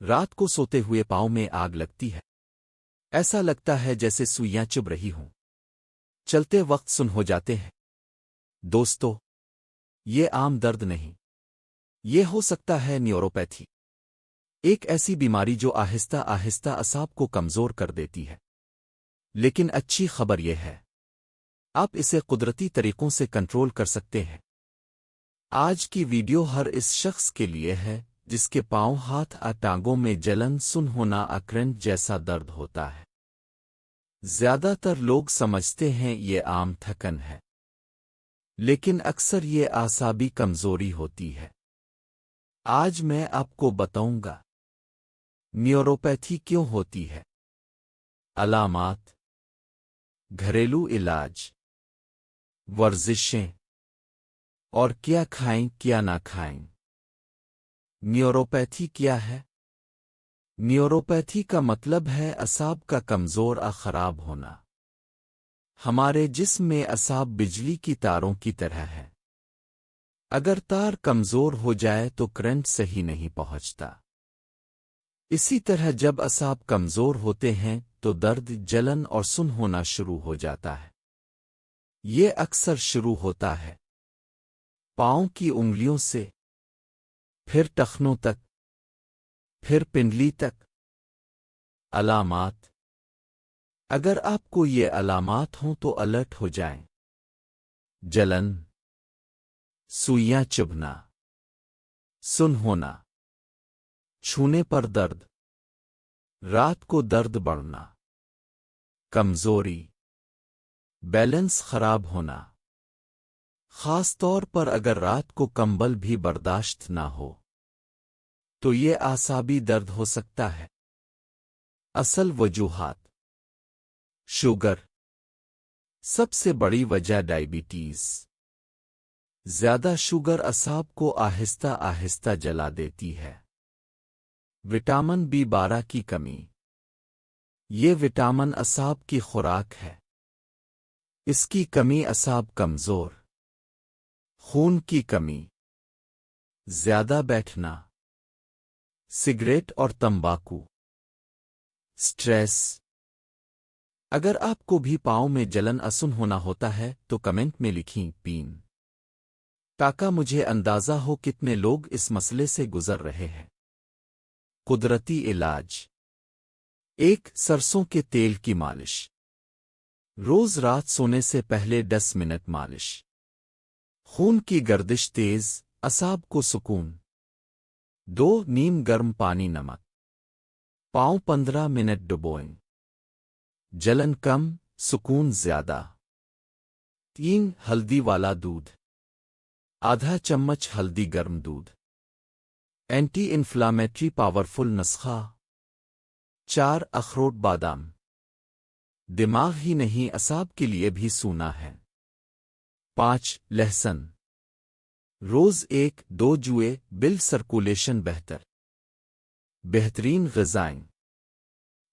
رات کو سوتے ہوئے پاؤں میں آگ لگتی ہے۔ ایسا لگتا ہے جیسے سوئیاں چبھ رہی ہوں۔ چلتے وقت سن ہو جاتے ہیں۔ دوستو، یہ عام درد نہیں، یہ ہو سکتا ہے نیوروپیتھی، ایک ایسی بیماری جو آہستہ آہستہ اعصاب کو کمزور کر دیتی ہے۔ لیکن اچھی خبر یہ ہے، آپ اسے قدرتی طریقوں سے کنٹرول کر سکتے ہیں۔ آج کی ویڈیو ہر اس شخص کے لیے ہے جس کے پاؤں، ہاتھ اور ٹانگوں میں جلن، سن ہونا، کرنٹ جیسا درد ہوتا ہے۔ زیادہ تر لوگ سمجھتے ہیں یہ عام تھکن ہے، لیکن اکثر یہ اعصابی کمزوری ہوتی ہے۔ آج میں آپ کو بتاؤں گا نیوروپیتھی کیوں ہوتی ہے، علامات، گھریلو علاج، ورزشیں، اور کیا کھائیں کیا نہ کھائیں۔ نیوروپیتھی کیا ہے؟ نیوروپیتھی کا مطلب ہے اعصاب کا کمزور اور خراب ہونا۔ ہمارے جسم میں اعصاب بجلی کی تاروں کی طرح ہے۔ اگر تار کمزور ہو جائے تو کرنٹ صحیح نہیں پہنچتا۔ اسی طرح جب اعصاب کمزور ہوتے ہیں تو درد، جلن اور سن ہونا شروع ہو جاتا ہے۔ یہ اکثر شروع ہوتا ہے پاؤں کی انگلیوں سے، پھر ٹخنوں تک، پھر پنڈلی تک۔ علامات، اگر آپ کو یہ علامات ہوں تو الرٹ ہو جائیں۔ جلن، سوئیاں چبھنا، سن ہونا، چھونے پر درد، رات کو درد بڑھنا، کمزوری، بیلنس خراب ہونا، خاص طور پر اگر رات کو کمبل بھی برداشت نہ ہو تو یہ اعصابی درد ہو سکتا ہے۔ اصل وجوہات: شوگر، سب سے بڑی وجہ ڈائبٹیز۔ زیادہ شوگر اعصاب کو آہستہ آہستہ جلا دیتی ہے۔ وٹامن B12 کی کمی، یہ وٹامن اعصاب کی خوراک ہے۔ اس کی کمی اعصاب کمزور۔ خون کی کمی، زیادہ بیٹھنا، سگریٹ اور تمباکو، سٹریس۔ اگر آپ کو بھی پاؤں میں جلن، اسن ہونا ہوتا ہے تو کمنٹ میں لکھیں پین، تاکہ مجھے اندازہ ہو کتنے لوگ اس مسئلے سے گزر رہے ہیں۔ قدرتی علاج: ایک، سرسوں کے تیل کی مالش، روز رات سونے سے پہلے 10 منٹ مالش۔ خون کی گردش تیز، اعصاب کو سکون۔ 2، نیم گرم پانی، نمک، پاؤں 15 منٹ ڈبوئیں، جلن کم، سکون زیادہ۔ 3، ہلدی والا دودھ، آدھا چمچ ہلدی گرم دودھ، اینٹی انفلامیٹری پاورفل نسخہ۔ 4، اخروٹ بادام، دماغ ہی نہیں اعصاب کے لیے بھی سونا ہے۔ 5، لہسن، روز 1-2 جوئے، بل سرکولیشن بہتر۔ بہترین غذائیں: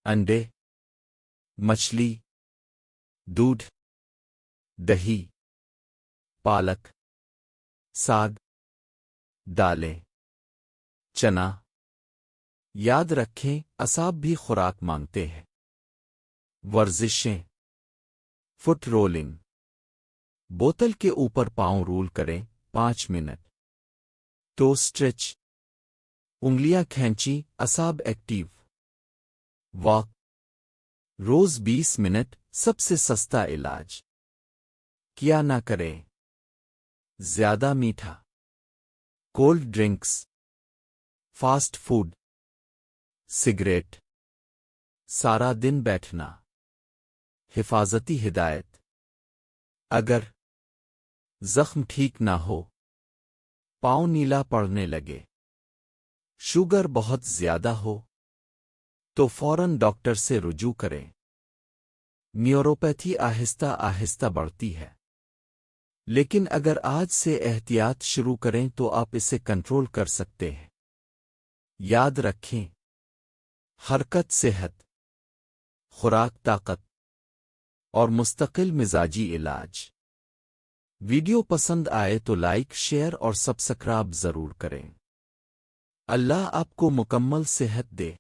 انڈے، مچھلی، دودھ، دہی، پالک، ساگ، دالیں، چنا۔ یاد رکھیں، اعصاب بھی خوراک مانگتے ہیں۔ ورزشیں: فٹ رولنگ، بوتل کے اوپر پاؤں رول کریں 5 منٹ۔ ٹو اسٹریچ، انگلیاں کھینچی، اعصاب ایکٹیو۔ واک، روز 20 منٹ، سب سے سستا علاج۔ کیا نہ کریں: زیادہ میٹھا، cold drinks, fast food, cigarette, سارا دن بیٹھنا۔ حفاظتی ہدایت: اگر زخم ٹھیک نہ ہو، پاؤں نیلا پڑنے لگے، شوگر بہت زیادہ ہو تو فوراً ڈاکٹر سے رجوع کریں۔ نیوروپیتھی آہستہ آہستہ بڑھتی ہے، لیکن اگر آج سے احتیاط شروع کریں تو آپ اسے کنٹرول کر سکتے ہیں۔ یاد رکھیں، حرکت صحت، خوراک طاقت، اور مستقل مزاجی علاج۔ ویڈیو پسند آئے تو لائک، شیئر اور سبسکرائب ضرور کریں۔ اللہ آپ کو مکمل صحت دے۔